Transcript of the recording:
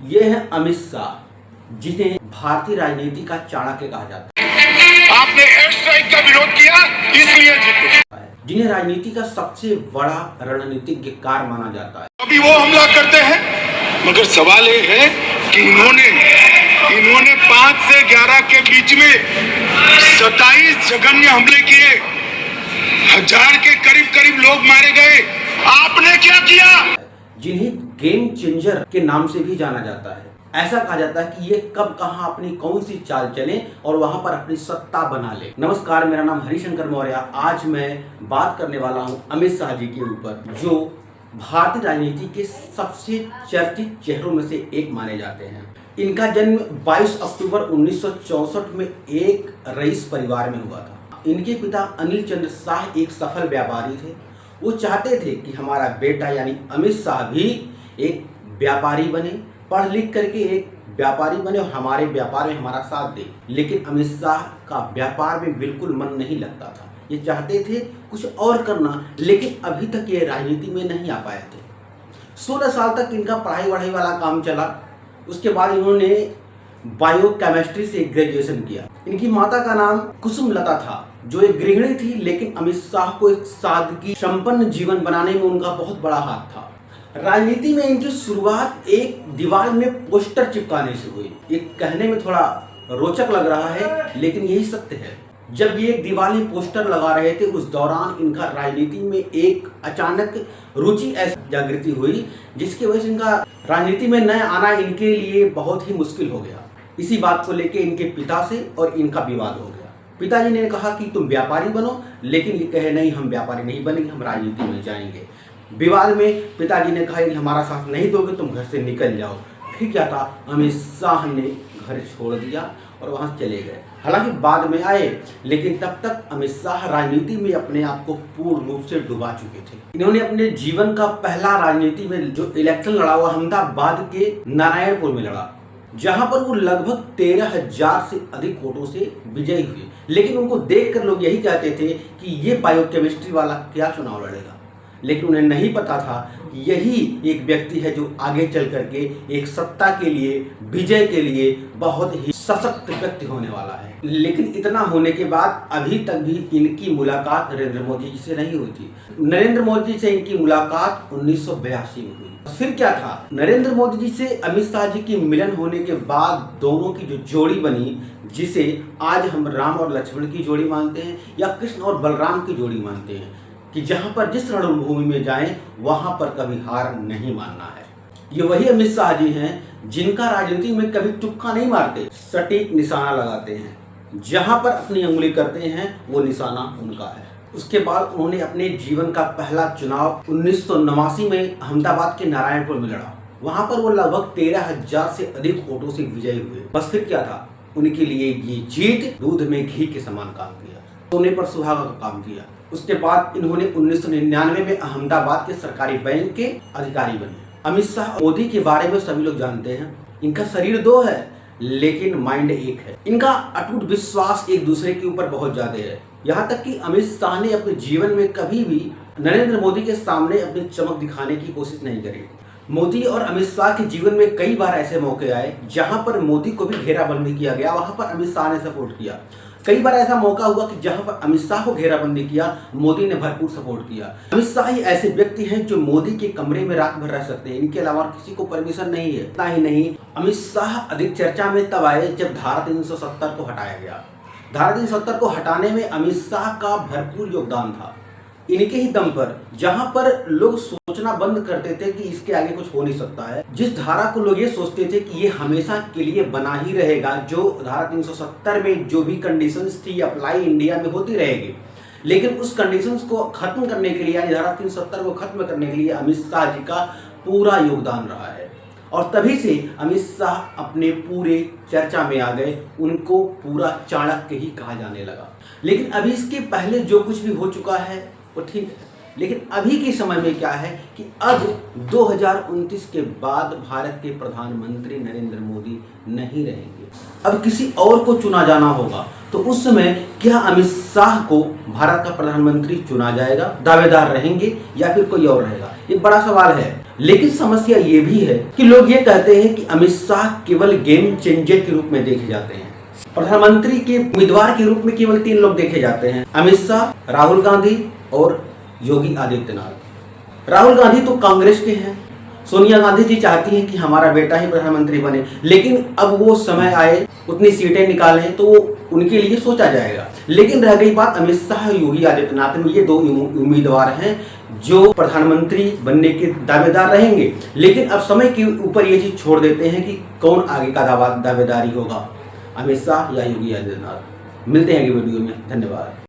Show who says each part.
Speaker 1: ये है अमित शाह, जिन्हें भारतीय राजनीति का चाणक्य कहा जाता है।
Speaker 2: आपने एयर स्ट्राइक का विरोध किया इसलिए जीते,
Speaker 1: जिन्हें राजनीति का सबसे बड़ा रणनीतिज्ञकार माना जाता है।
Speaker 2: अभी वो हमला करते हैं, मगर सवाल ये है कि इन्होंने 5 से 11 के बीच में 27 जघन्य हमले किए, 1000 के करीब लोग मारे गए। आपने क्या किया?
Speaker 1: जिन्हें गेम चेंजर के नाम से भी जाना जाता है। ऐसा कहा जाता है कि ये कब कहां अपनी कौन सी चाल चले और वहां पर अपनी सत्ता बना ले। नमस्कार, मेरा नाम हरिशंकर मौर्य। आज मैं बात करने वाला हूं अमित शाह जी के ऊपर, जो भारतीय राजनीति के सबसे चर्चित चेहरों में से एक माने जाते हैं। इनका जन्म 22 अक्टूबर 1964 में एक रईस परिवार में हुआ था। इनके पिता अनिल चंद्र शाह एक सफल व्यापारी थे। वो चाहते थे कि हमारा बेटा यानी अमित शाह भी एक व्यापारी बने, पढ़ लिख करके एक व्यापारी बने और हमारे व्यापार में हमारा साथ दे। लेकिन अमित शाह का व्यापार में बिल्कुल मन नहीं लगता था। ये चाहते थे कुछ और करना, लेकिन अभी तक ये राजनीति में नहीं आ पाए थे। 16 साल तक इनका पढ़ाई वढ़ाई वाला काम चला। उसके बाद इन्होंने बायोकेमिस्ट्री से ग्रेजुएशन किया। इनकी माता का नाम कुसुमलता था, जो एक गृहिणी थी, लेकिन अमित शाह को एक सादगी संपन्न जीवन बनाने में उनका बहुत बड़ा हाथ था। राजनीति में इनकी शुरुआत एक दीवार में पोस्टर चिपकाने से हुई। ये कहने में थोड़ा रोचक लग रहा है, लेकिन यही सत्य है। जब ये एक दीवार में पोस्टर लगा रहे थे, उस दौरान इनका राजनीति में एक अचानक रुचि ऐसी जागृति हुई, जिसकी वजह से इनका राजनीति में न आना इनके लिए बहुत ही मुश्किल हो गया। इसी बात को लेकर इनके पिता से और इनका विवाद हो गया। पिताजी ने कहा कि तुम व्यापारी बनो, लेकिन ये कहे नहीं, हम व्यापारी नहीं बनेंगे, हम राजनीति में जाएंगे। विवाद में पिताजी ने कहा कि हमारा साथ नहीं दोगे, तुम घर से निकल जाओ। फिर क्या था, अमित शाह ने घर छोड़ दिया और वहां चले गए। हालांकि बाद में आए, लेकिन तब तक अमित शाह राजनीति में अपने आप को पूर्ण रूप से डुबा चुके थे। इन्होंने अपने जीवन का पहला राजनीति में जो इलेक्शन लड़ा वो अहमदाबाद के नारायणपुर में लड़ा, जहां पर वो लगभग 13,000 से अधिक वोटों से विजयी हुए। लेकिन उनको देखकर लोग यही कहते थे कि ये बायोकेमिस्ट्री वाला क्या चुनाव लड़ेगा। लेकिन उन्हें नहीं पता था कि यही एक व्यक्ति है जो आगे चल करके एक सत्ता के लिए, विजय के लिए बहुत ही सशक्त व्यक्ति होने वाला है। लेकिन इतना होने के बाद अभी तक भी इनकी मुलाकात नरेंद्र मोदी जी से नहीं हुई थी। नरेंद्र मोदी जी से इनकी मुलाकात 1982 में हुई। फिर क्या था, नरेंद्र मोदी जी से अमित शाह जी की मिलन होने के बाद दोनों की जो जोड़ी बनी, जिसे आज हम राम और लक्ष्मण की जोड़ी मानते हैं या कृष्ण और बलराम की जोड़ी मानते हैं, कि जहां पर जिस रणभूमि में जाएं वहां पर कभी हार नहीं मानना है। ये वही अमित शाह जी हैं जिनका राजनीति में कभी तुक्का नहीं मारते, सटीक निशाना लगाते हैं। जहां पर अपनी उंगली करते हैं वो निशाना उनका है। उसके बाद उन्होंने अपने जीवन का पहला चुनाव 1989 में अहमदाबाद के नारायणपुर में लड़ा। वहां पर वो लगभग 13,000 से अधिक वोटों से विजयी हुए। बस फिर क्या था, उनके लिए ये जीत दूध में घी के समान काम किया, सोने पर सुहागा का काम किया। उसके बाद इन्होंने 1999 में अहमदाबाद के सरकारी बैंक के अधिकारी बने। अमित शाह मोदी के बारे में सभी लोग जानते हैं, इनका शरीर 2 है लेकिन माइंड 1 है। इनका अटूट विश्वास एक दूसरे के ऊपर बहुत ज्यादा है। यहाँ तक कि अमित शाह ने अपने जीवन में कभी भी नरेंद्र मोदी के सामने अपनी चमक दिखाने की कोशिश नहीं करी। मोदी और अमित शाह के जीवन में कई बार ऐसे मौके आए जहां पर मोदी को भी घेराबंदी किया गया, वहां पर अमित शाह ने सपोर्ट किया। कई बार ऐसा मौका हुआ कि जहां पर अमित शाह को घेराबंदी किया, मोदी ने भरपूर सपोर्ट किया। अमित शाह ही ऐसे व्यक्ति हैं जो मोदी के कमरे में रात भर रह सकते हैं, इनके अलावा किसी को परमिशन नहीं है। इतना ही नहीं, अमित शाह अधिक चर्चा में तब आए जब धारा 370 को हटाया गया। धारा 370 को हटाने में अमित शाह का भरपूर योगदान था। इनके ही दम पर, जहां पर लोग सोचना बंद करते थे कि इसके आगे कुछ हो नहीं सकता है, जिस धारा को लोग ये सोचते थे कि ये हमेशा के लिए बना ही रहेगा, जो धारा 370 में जो भी कंडीशंस थी अप्लाई इंडिया में होती रहेगी, लेकिन उस कंडीशंस को खत्म करने के लिए, यानी धारा 370 को खत्म करने के लिए अमित शाह जी का पूरा योगदान रहा है। और तभी से अमित शाह अपने पूरे चर्चा में आ गए, उनको पूरा चाणक्य ही कहा जाने लगा। लेकिन अभी इसके पहले जो कुछ भी हो चुका है वो ठीक है, लेकिन अभी के समय में क्या है कि अब 2029 के बाद भारत के प्रधानमंत्री नरेंद्र मोदी नहीं रहेंगे। अब किसी और को चुना जाना होगा, तो उस समय क्या अमित शाह को भारत का प्रधानमंत्री चुना जाएगा, दावेदार रहेंगे या फिर कोई और रहेगा? ये बड़ा सवाल है। लेकिन समस्या ये भी है कि लोग ये कहते हैं कि अमित शाह केवल गेम चेंजर के रूप में देखे जाते हैं। प्रधानमंत्री के उम्मीदवार के रूप में केवल 3 लोग देखे जाते हैं, अमित शाह, राहुल गांधी और योगी आदित्यनाथ। राहुल गांधी तो कांग्रेस के हैं, सोनिया गांधी जी चाहती हैं कि हमारा बेटा ही प्रधानमंत्री बने, लेकिन अब वो समय आए, उतनी सीटें निकालें तो उनके लिए सोचा जाएगा। लेकिन रह गई बात अमित शाह और योगी आदित्यनाथ में, ये 2 उम्मीदवार हैं जो प्रधानमंत्री बनने के दावेदार रहेंगे। लेकिन अब समय के ऊपर ये चीज छोड़ देते हैं कि कौन आगे का दावेदारी होगा, अमित शाह या योगी आदित्यनाथ। मिलते हैं अगले वीडियो में, धन्यवाद।